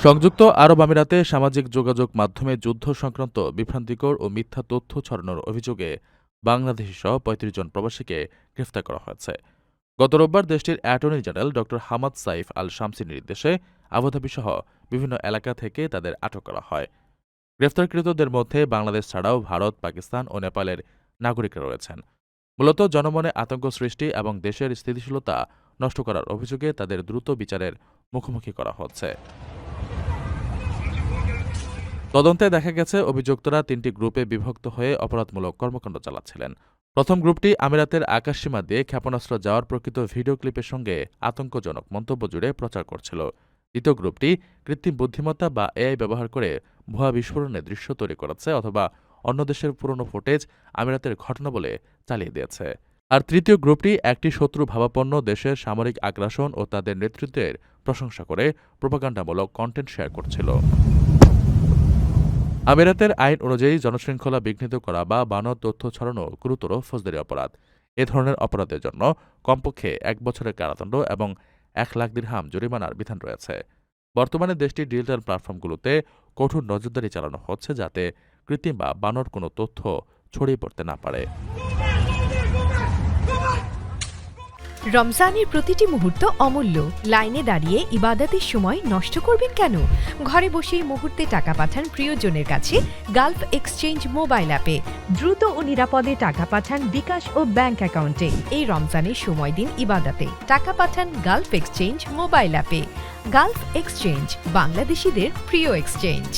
সংযুক্ত আরব আমিরাতে সামাজিক যোগাযোগ মাধ্যমে যুদ্ধ সংক্রান্ত বিভ্রান্তিকর ও মিথ্যা তথ্য ছড়ানোর অভিযোগে বাংলাদেশিসহ ৩৫ জন প্রবাসীকে গ্রেফতার করা হয়েছে। গত রোববার দেশটির অ্যাটর্নি জেনারেল ড হামাদ সাইফ আল শামসীর নির্দেশে আবুধাবিসহ বিভিন্ন এলাকা থেকে তাদের আটক করা হয়। গ্রেফতারকৃতদের মধ্যে বাংলাদেশ ছাড়াও ভারত, পাকিস্তান ও নেপালের নাগরিকরা রয়েছেন। মূলত জনমনে আতঙ্ক সৃষ্টি এবং দেশের স্থিতিশীলতা নষ্ট করার অভিযোগে তাদের দ্রুত বিচারের মুখোমুখি করা হচ্ছে। তদন্তে দেখা গেছে অভিযুক্তরা ৩টি গ্রুপে বিভক্ত হয়ে অপরাধমূলক কর্মকাণ্ড চালাচ্ছিলেন। প্রথম গ্রুপটি আমিরাতের আকাশসীমা দিয়ে ক্ষেপণাস্ত্র যাওয়ার প্রকৃত ভিডিও ক্লিপের সঙ্গে আতঙ্কজনক মন্তব্য জুড়ে প্রচার করছিল। দ্বিতীয় গ্রুপটি কৃত্রিম বুদ্ধিমত্তা বা এআই ব্যবহার করে ভুয়া বিস্ফোরণের দৃশ্য তৈরি করেছে অথবা অন্য দেশের পুরনো ফুটেজ আমিরাতের ঘটনা বলে চালিয়ে দিয়েছে। আর তৃতীয় গ্রুপটি একটি শত্রু ভাবাপন্ন দেশের সামরিক আগ্রাসন ও তাদের নেতৃত্বের প্রশংসা করে প্রোপাগান্ডামূলক কন্টেন্ট শেয়ার করছিল। আমিরাতের আইন অনুযায়ী জনশৃঙ্খলা বিঘ্নিত করা বা বানোয়াট তথ্য ছড়ানো গুরুতর ফৌজদারি অপরাধ। এ ধরনের অপরাধের জন্য কমপক্ষে ১ বছরের কারাদণ্ড এবং ১ লাখ দিরহাম জরিমানার বিধান রয়েছে। বর্তমানে দেশটির ডিজিটাল প্ল্যাটফর্মগুলোতে কঠোর নজরদারি চালানো হচ্ছে যাতে কৃত্রিম বা বানোয়াট কোনো তথ্য ছড়িয়ে পড়তে না পারে। রমজানের প্রতিটি মুহূর্ত অমূল্য। লাইনে দাঁড়িয়ে ইবাদতের সময় নষ্ট করবেন কেন? ঘরে বসেই মুহূর্তে টাকা পাঠান প্রিয়জনের কাছে গালফ এক্সচেঞ্জ মোবাইল অ্যাপে। দ্রুত ও নিরাপদে টাকা পাঠান বিকাশ ও ব্যাংক অ্যাকাউন্টে। এই রমজানের সময় দিন ইবাদতে, টাকা পাঠান গালফ এক্সচেঞ্জ মোবাইল অ্যাপে। গালফ এক্সচেঞ্জ, বাংলাদেশিদের প্রিয় এক্সচেঞ্জ।